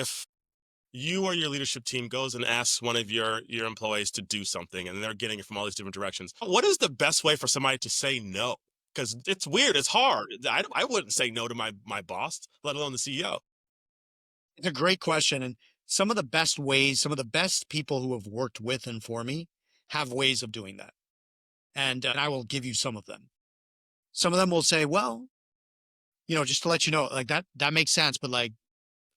If you or your leadership team goes and asks one of your employees to do something and they're getting it from all these different directions, what is the best way for somebody to say no? Because it's weird, it's hard. I wouldn't say no to my boss, let alone the CEO. It's a great question. And some of the best ways, some of the best people who have worked with and for me have ways of doing that. And I will give you some of them. Some of them will say, well, just to let you know, like that makes sense, but like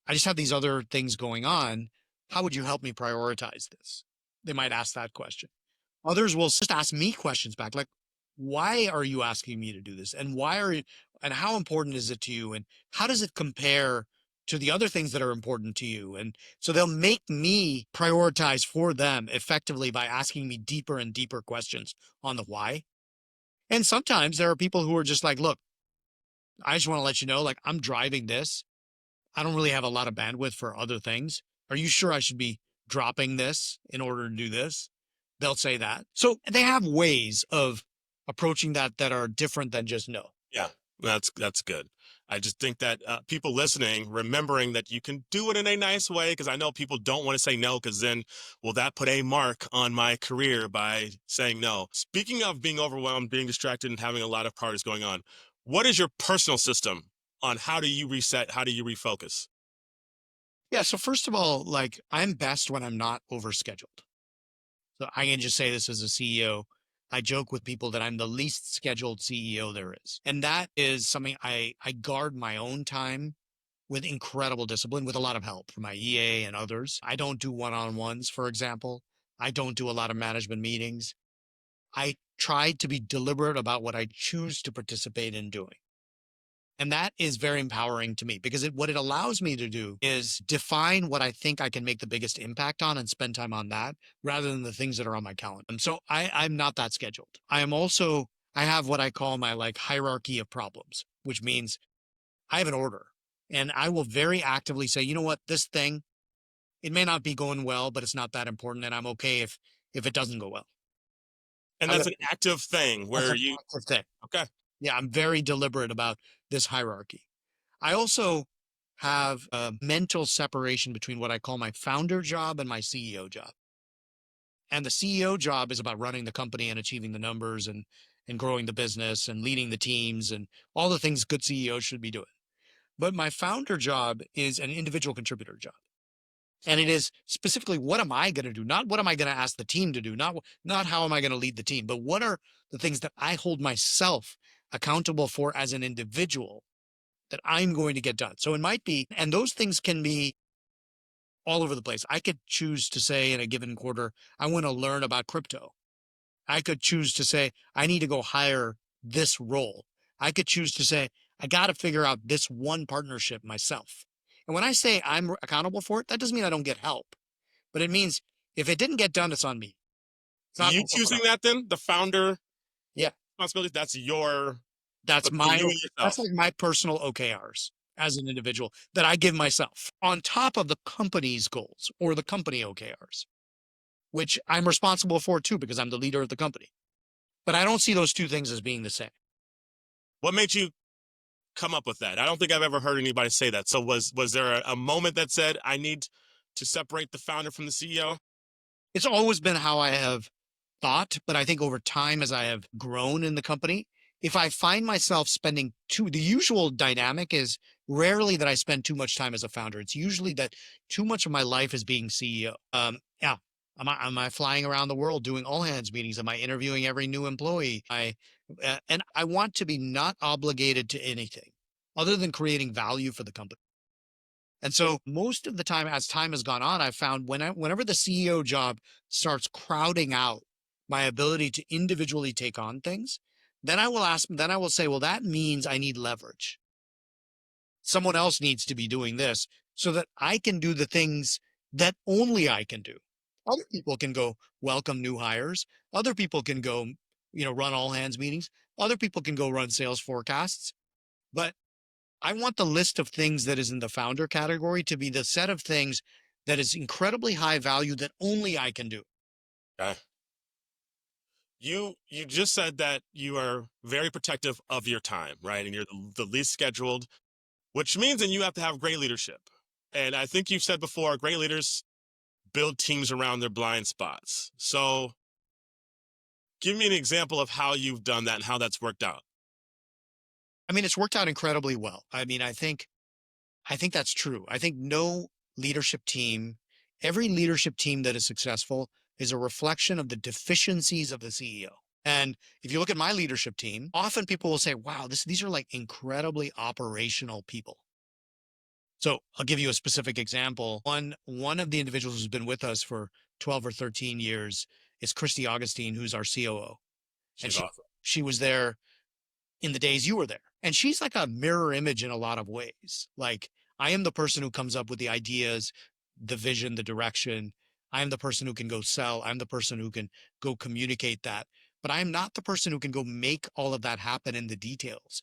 I just have these other things going on. How would you help me prioritize this? They might ask that question. Others will just ask me questions back, like, why are you asking me to do this? And why are you, and how important is it to you? And how does it compare to the other things that are important to you? And so they'll make me prioritize for them effectively by asking me deeper and deeper questions on the why. And sometimes there are people who are just like, look, I just want to let you know, like, I'm driving this. I don't really have a lot of bandwidth for other things. Are you sure I should be dropping this in order to do this? They'll say that. So they have ways of approaching that are different than just no. Yeah, that's good. I just think that people listening, remembering that you can do it in a nice way, because I know people don't want to say no, because then, will that put a mark on my career by saying no? Speaking of being overwhelmed, being distracted, and having a lot of parties going on, what is your personal system on how do you reset? How do you refocus? Yeah. So first of all, like I'm best when I'm not overscheduled. So I can just say this as a CEO. I joke with people that I'm the least scheduled CEO there is. And that is something I guard my own time with incredible discipline, with a lot of help from my EA and others. I don't do one-on-ones, for example. I don't do a lot of management meetings. I try to be deliberate about what I choose to participate in doing. And that is very empowering to me because what it allows me to do is define what I think I can make the biggest impact on and spend time on that rather than the things that are on my calendar. And so I'm not that scheduled. I have what I call my like hierarchy of problems, which means I have an order and I will very actively say, you know what, this thing, it may not be going well, but it's not that important. And I'm okay if it doesn't go well. And I that's will- an active thing That's where an you, active thing. okay. Yeah, I'm very deliberate about this hierarchy. I also have a mental separation between what I call my founder job and my CEO job. And the CEO job is about running the company and achieving the numbers and growing the business and leading the teams and all the things good CEOs should be doing. But my founder job is an individual contributor job. And it is specifically what am I going to do? Not what am I going to ask the team to do? Not how am I going to lead the team, but what are the things that I hold myself accountable for as an individual that I'm going to get done. So it might be, and those things can be all over the place. I could choose to say in a given quarter, I want to learn about crypto. I could choose to say, I need to go hire this role. I could choose to say, I got to figure out this one partnership myself. And when I say I'm accountable for it, that doesn't mean I don't get help, but it means if it didn't get done, it's on me. It's not You on someone choosing else. that then, the founder Yeah. responsibility, that's your, That's between my you and that's yourself. like my personal OKRs as an individual that I give myself on top of the company's goals or the company OKRs, which I'm responsible for too because I'm the leader of the company. But I don't see those two things as being the same. What made you come up with that? I don't think I've ever heard anybody say that. So was there a moment that said I need to separate the founder from the CEO? It's always been how I have thought, but I think over time as I have grown in the company, if I find myself spending the usual dynamic is rarely that I spend too much time as a founder. It's usually that too much of my life is being CEO. Yeah. Am I flying around the world doing all hands meetings? Am I interviewing every new employee? And I want to be not obligated to anything other than creating value for the company. And so most of the time, as time has gone on, I've found whenever the CEO job starts crowding out my ability to individually take on things, then I will say, well, that means I need leverage. Someone else needs to be doing this so that I can do the things that only I can do. Other people can go welcome new hires. Other people can go, run all hands meetings. Other people can go run sales forecasts. But I want the list of things that is in the founder category to be the set of things that is incredibly high value that only I can do. Okay. You just said that you are very protective of your time, right? And you're the least scheduled, which means then you have to have great leadership. And I think you've said before, great leaders build teams around their blind spots. So give me an example of how you've done that and how that's worked out. I mean, it's worked out incredibly well. I think that's true. I think no leadership team, every leadership team that is successful is a reflection of the deficiencies of the CEO. And if you look at my leadership team, often people will say, wow, these are like incredibly operational people. So I'll give you a specific example. One of the individuals who's been with us for 12 or 13 years is Christy Augustine, who's our COO. And She's awesome. she was there in the days you were there. And she's like a mirror image in a lot of ways. Like, I am the person who comes up with the ideas, the vision, the direction. I am the person who can go sell. I'm the person who can go communicate that. But I am not the person who can go make all of that happen in the details.